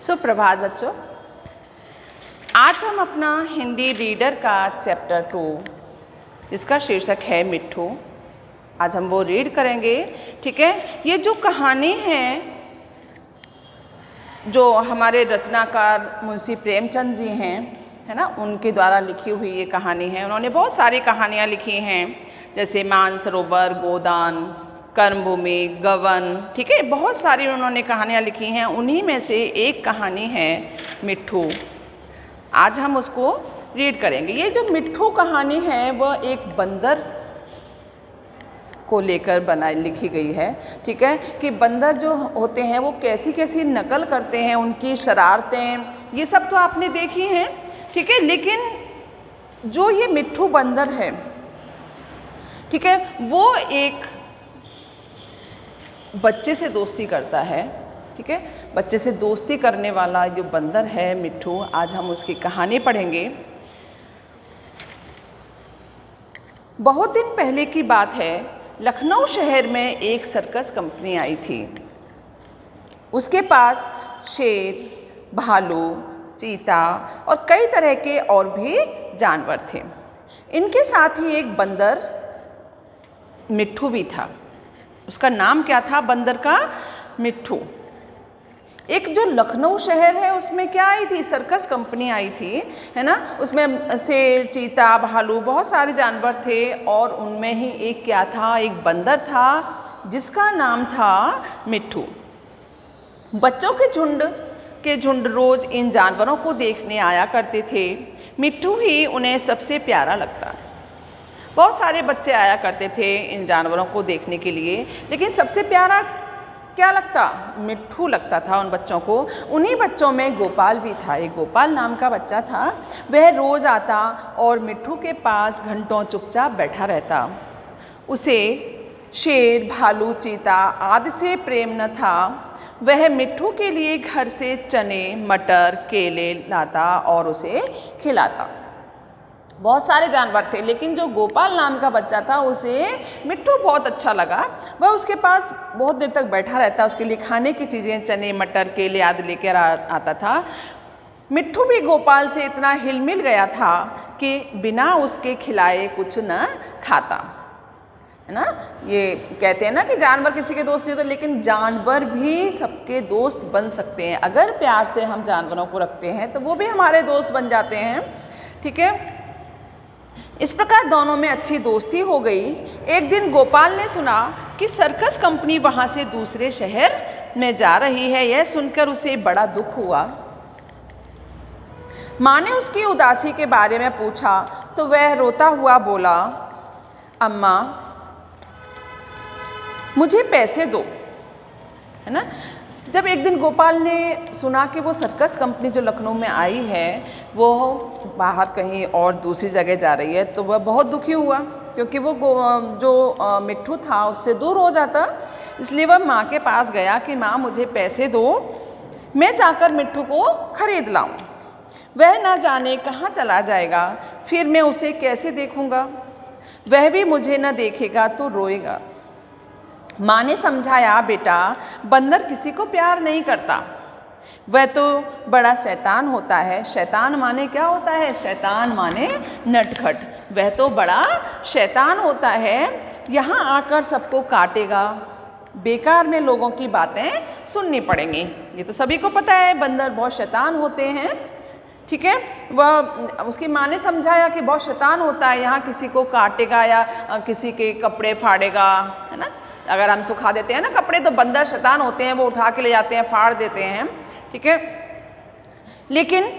सुप्रभात बच्चों। आज हम अपना हिंदी रीडर का चैप्टर 2 जिसका शीर्षक है मिट्ठू, आज हम वो रीड करेंगे। ठीक है, ये जो कहानी है जो हमारे रचनाकार मुंशी प्रेमचंद जी हैं, है ना, उनके द्वारा लिखी हुई ये कहानी है। उन्होंने बहुत सारी कहानियाँ लिखी हैं, जैसे मानसरोवर, गोदान, कर्मभूमि, गबन। ठीक है, बहुत सारी उन्होंने कहानियाँ लिखी हैं। उन्हीं में से एक कहानी है मिट्ठू। आज हम उसको रीड करेंगे। ये जो मिट्ठू कहानी है वह एक बंदर को लेकर लिखी गई है। ठीक है, कि बंदर जो होते हैं वो कैसी कैसी नकल करते हैं, उनकी शरारतें, ये सब तो आपने देखी हैं। ठीक है, लेकिन जो ये मिट्ठू बंदर है, ठीक है, वो एक बच्चे से दोस्ती करता है। ठीक है, बच्चे से दोस्ती करने वाला जो बंदर है मिट्ठू, आज हम उसकी कहानी पढ़ेंगे। बहुत दिन पहले की बात है, लखनऊ शहर में एक सर्कस कंपनी आई थी। उसके पास शेर, भालू, चीता और कई तरह के और भी जानवर थे। इनके साथ ही एक बंदर मिट्ठू भी था। उसका नाम क्या था बंदर का? मिट्ठू। एक जो लखनऊ शहर है उसमें क्या आई थी? सर्कस कंपनी आई थी, है ना। उसमें शेर, चीता, भालू, बहुत सारे जानवर थे और उनमें ही एक क्या था? एक बंदर था जिसका नाम था मिट्ठू। बच्चों के झुंड रोज इन जानवरों को देखने आया करते थे। मिट्ठू ही उन्हें सबसे प्यारा लगता। बहुत सारे बच्चे आया करते थे इन जानवरों को देखने के लिए, लेकिन सबसे प्यारा क्या लगता? मिट्ठू लगता था उन बच्चों को। उन्हीं बच्चों में गोपाल भी था। एक गोपाल नाम का बच्चा था। वह रोज आता और मिट्ठू के पास घंटों चुपचाप बैठा रहता। उसे शेर, भालू, चीता आदि से प्रेम न था। वह मिट्ठू के लिए घर से चने, मटर, केले लाता और उसे खिलाता। बहुत सारे जानवर थे, लेकिन जो गोपाल नाम का बच्चा था उसे मिट्ठू बहुत अच्छा लगा। वह उसके पास बहुत देर तक बैठा रहता, उसके लिए खाने की चीज़ें, चने, मटर, केले आदि लेकर आता था। मिट्ठू भी गोपाल से इतना हिल मिल गया था कि बिना उसके खिलाए कुछ न खाता, है ना। ये कहते हैं ना कि जानवर किसी के दोस्त नहीं होते, लेकिन जानवर भी सबके दोस्त बन सकते हैं। अगर प्यार से हम जानवरों को रखते हैं तो वो भी हमारे दोस्त बन जाते हैं। ठीक है, इस प्रकार दोनों में अच्छी दोस्ती हो गई। एक दिन गोपाल ने सुना कि सर्कस कंपनी वहाँ से दूसरे शहर में जा रही है। यह सुनकर उसे बड़ा दुख हुआ। माँ ने उसकी उदासी के बारे में पूछा तो वह रोता हुआ बोला, अम्मा मुझे पैसे दो, है ना। जब एक दिन गोपाल ने सुना कि वो सर्कस कंपनी जो लखनऊ में आई है वो बाहर कहीं और दूसरी जगह जा रही है, तो वह बहुत दुखी हुआ, क्योंकि वो जो मिट्ठू था उससे दूर हो जाता। इसलिए वह माँ के पास गया कि माँ मुझे पैसे दो, मैं जाकर मिट्ठू को खरीद लाऊं। वह ना जाने कहाँ चला जाएगा, फिर मैं उसे कैसे देखूँगा? वह भी मुझे न देखेगा तो रोएगा। माँ ने समझाया, बेटा बंदर किसी को प्यार नहीं करता, वह तो बड़ा शैतान होता है। शैतान माने क्या होता है? शैतान माने नटखट। वह तो बड़ा शैतान होता है, यहाँ आकर सबको काटेगा, बेकार में लोगों की बातें सुननी पड़ेंगी। ये तो सभी को पता है, बंदर बहुत शैतान होते हैं। ठीक है, वह उसकी माँ ने समझाया कि बहुत शैतान होता है, यहाँ किसी को काटेगा या किसी के कपड़े फाड़ेगा, है ना। अगर हम सुखा देते हैं ना कपड़े, तो बंदर शैतान होते हैं, वो उठा के ले जाते हैं, फाड़ देते हैं। ठीक है, लेकिन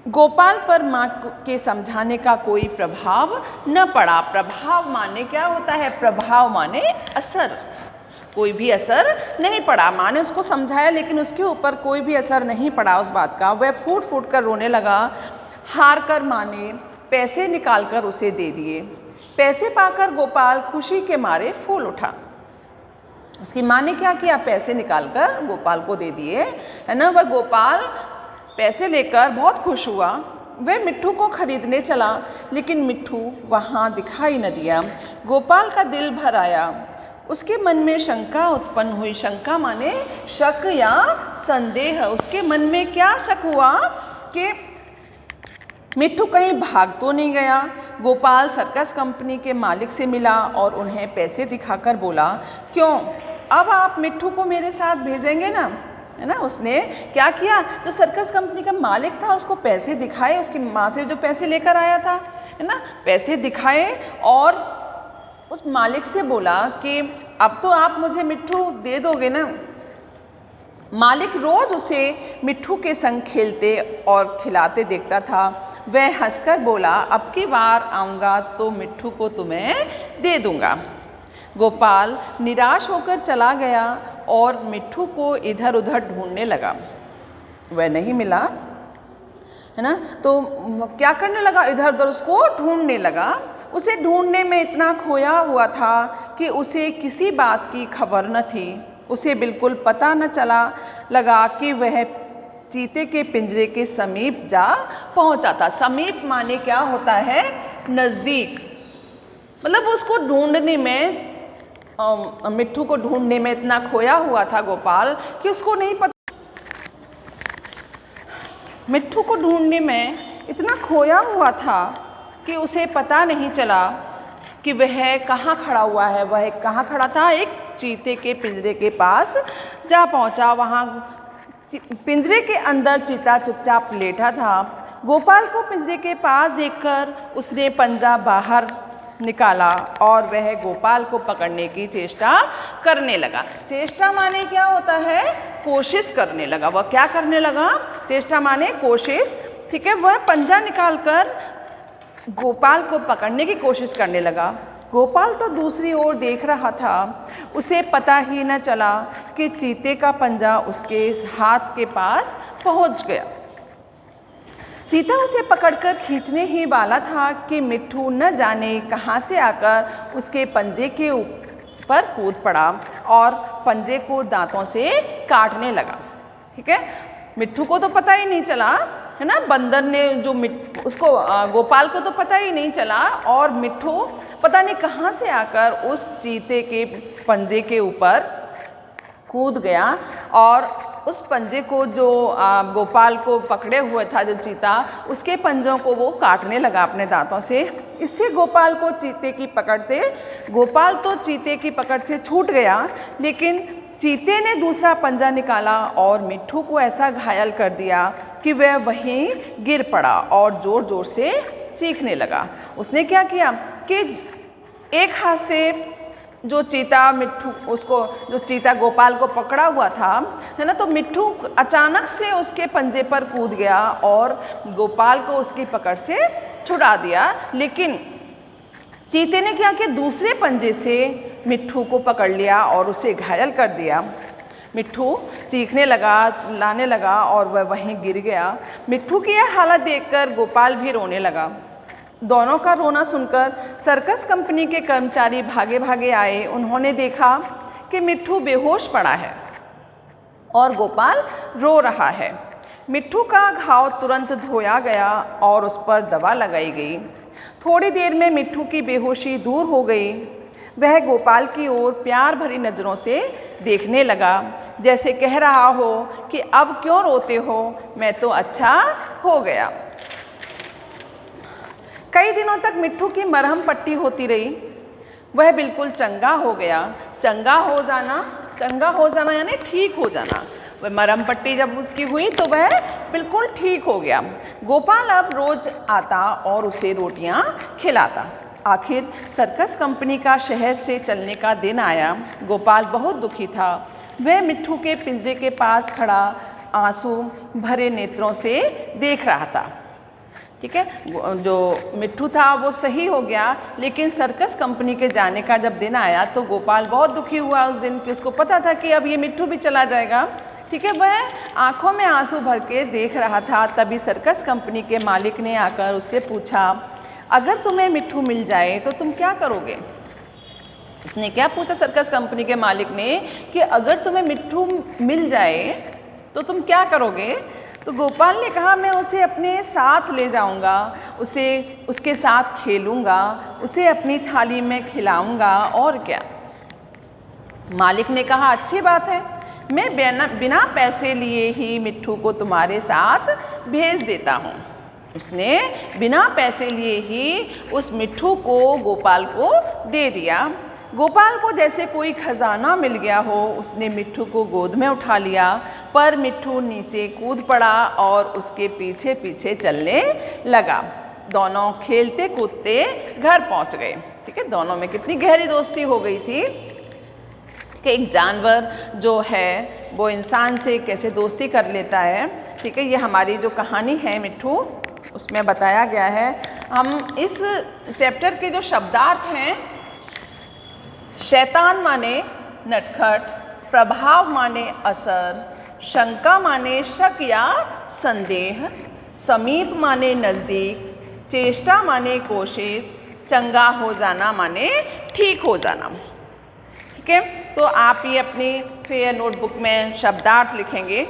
गोपाल पर माँ के समझाने का कोई प्रभाव न पड़ा। प्रभाव माने क्या होता है? प्रभाव माने असर। कोई भी असर नहीं पड़ा। माँ ने उसको समझाया, लेकिन उसके ऊपर कोई भी असर नहीं पड़ा उस बात का। वह फूट फूट कर रोने लगा। हार कर माँ ने पैसे निकाल कर उसे दे दिए। पैसे पाकर गोपाल खुशी के मारे फूल उठा। उसकी माँ ने क्या किया? पैसे निकालकर गोपाल को दे दिए, है ना। वह गोपाल पैसे लेकर बहुत खुश हुआ। वह मिट्ठू को खरीदने चला, लेकिन मिट्ठू वहाँ दिखाई न दिया। गोपाल का दिल भर आया। उसके मन में शंका उत्पन्न हुई। शंका माने शक या संदेह। उसके मन में क्या शक हुआ कि मिट्ठू कहीं भाग तो नहीं गया। गोपाल सर्कस कंपनी के मालिक से मिला और उन्हें पैसे दिखाकर बोला, क्यों, अब आप मिट्ठू को मेरे साथ भेजेंगे ना, है ना। उसने क्या किया, जो सर्कस कंपनी का मालिक था उसको पैसे दिखाए, उसकी माँ से जो पैसे लेकर आया था, है ना, पैसे दिखाए और उस मालिक से बोला कि अब तो आप मुझे मिट्ठू दे दोगे ना। मालिक रोज उसे मिट्ठू के संग खेलते और खिलाते देखता था। वह हंसकर बोला, अब की बार आऊँगा तो मिट्ठू को तुम्हें दे दूँगा। गोपाल निराश होकर चला गया और मिट्ठू को इधर उधर ढूंढने लगा। वह नहीं मिला, है ना, तो क्या करने लगा, इधर उधर उसको ढूंढने लगा। उसे ढूंढने में इतना खोया हुआ था कि उसे किसी बात की खबर न थी। उसे बिल्कुल पता न चला लगा कि वह चीते के पिंजरे के समीप जा पहुंचा था। समीप माने क्या होता है, नज़दीक। मतलब उसको ढूंढने में, मिट्ठू को ढूंढने में इतना खोया हुआ था गोपाल कि उसको नहीं पता, मिट्ठू को ढूंढने में इतना खोया हुआ था कि उसे पता नहीं चला कि वह कहाँ खड़ा हुआ है। वह कहाँ खड़ा था, एक चीते के पिंजरे के पास जा पहुँचा। वहाँ पिंजरे के अंदर चीता चुपचाप लेटा था। गोपाल को पिंजरे के पास देखकर उसने पंजा बाहर निकाला और वह गोपाल को पकड़ने की चेष्टा करने लगा। चेष्टा माने क्या होता है, कोशिश करने लगा। वह क्या करने लगा, चेष्टा माने कोशिश, ठीक है। वह पंजा निकालकर गोपाल को पकड़ने की कोशिश करने लगा। गोपाल तो दूसरी ओर देख रहा था। उसे पता ही न चला कि चीते का पंजा उसके हाथ के पास पहुंच गया। चीता उसे पकड़कर खींचने ही वाला था कि मिट्ठू न जाने कहाँ से आकर उसके पंजे के ऊपर कूद पड़ा और पंजे को दांतों से काटने लगा। ठीक है, मिट्ठू को तो पता ही नहीं चला, है ना। बंदर ने जो उसको गोपाल को तो पता ही नहीं चला और मिट्ठू पता नहीं कहाँ से आकर उस चीते के पंजे के ऊपर कूद गया और उस पंजे को जो गोपाल को पकड़े हुए था जो चीता, उसके पंजों को वो काटने लगा अपने दांतों से। इससे गोपाल तो चीते की पकड़ से छूट गया, लेकिन चीते ने दूसरा पंजा निकाला और मिट्ठू को ऐसा घायल कर दिया कि वह वहीं गिर पड़ा और ज़ोर ज़ोर से चीखने लगा। उसने क्या किया कि एक हाथ से जो चीता गोपाल को पकड़ा हुआ था, है ना, तो मिट्ठू अचानक से उसके पंजे पर कूद गया और गोपाल को उसकी पकड़ से छुड़ा दिया। लेकिन चीते ने क्या किया, दूसरे पंजे से मिट्ठू को पकड़ लिया और उसे घायल कर दिया। मिट्ठू चीखने लगा, चिल्लाने लगा और वह वहीं गिर गया। मिट्ठू की यह हालत देखकर गोपाल भी रोने लगा। दोनों का रोना सुनकर सर्कस कंपनी के कर्मचारी भागे भागे आए। उन्होंने देखा कि मिट्ठू बेहोश पड़ा है और गोपाल रो रहा है। मिट्ठू का घाव तुरंत धोया गया और उस पर दवा लगाई गई। थोड़ी देर में मिट्ठू की बेहोशी दूर हो गई। वह गोपाल की ओर प्यार भरी नज़रों से देखने लगा, जैसे कह रहा हो कि अब क्यों रोते हो, मैं तो अच्छा हो गया। कई दिनों तक मिट्ठू की मरहम पट्टी होती रही। वह बिल्कुल चंगा हो गया। चंगा हो जाना यानी ठीक हो जाना। वह मरहम पट्टी जब उसकी हुई तो वह बिल्कुल ठीक हो गया। गोपाल अब रोज आता और उसे रोटियां खिलाता। आखिर सर्कस कंपनी का शहर से चलने का दिन आया। गोपाल बहुत दुखी था। वह मिट्ठू के पिंजरे के पास खड़ा आंसू भरे नेत्रों से देख रहा था। ठीक है, जो मिट्ठू था वो सही हो गया, लेकिन सर्कस कंपनी के जाने का जब दिन आया तो गोपाल बहुत दुखी हुआ उस दिन कि उसको पता था कि अब ये मिट्ठू भी चला जाएगा। ठीक है, वह आंखों में आंसू भर के देख रहा था। तभी सर्कस कंपनी के मालिक ने आकर उससे पूछा, अगर तुम्हें मिट्ठू मिल जाए तो तुम क्या करोगे? उसने क्या पूछा सर्कस कंपनी के मालिक ने कि अगर तुम्हें मिट्ठू मिल जाए तो तुम क्या करोगे? तो गोपाल ने कहा, मैं उसे अपने साथ ले जाऊंगा, उसके साथ खेलूंगा, उसे अपनी थाली में खिलाऊंगा और क्या। मालिक ने कहा, अच्छी बात है, मैं बिना पैसे लिए ही मिट्ठू को तुम्हारे साथ भेज देता हूँ। उसने बिना पैसे लिए ही उस मिट्ठू को गोपाल को दे दिया। गोपाल को जैसे कोई खजाना मिल गया हो, उसने मिट्ठू को गोद में उठा लिया, पर मिट्ठू नीचे कूद पड़ा और उसके पीछे पीछे चलने लगा। दोनों खेलते कूदते घर पहुंच गए। ठीक है, दोनों में कितनी गहरी दोस्ती हो गई थी कि एक जानवर जो है वो इंसान से कैसे दोस्ती कर लेता है। ठीक है, ये हमारी जो कहानी है मिट्ठू, उसमें बताया गया है। हम इस चैप्टर के जो शब्दार्थ हैं, शैतान माने नटखट, प्रभाव माने असर, शंका माने शक या संदेह, समीप माने नज़दीक, चेष्टा माने कोशिश, चंगा हो जाना माने ठीक हो जाना। ठीक है, तो आप ये अपनी फेयर नोटबुक में शब्दार्थ लिखेंगे।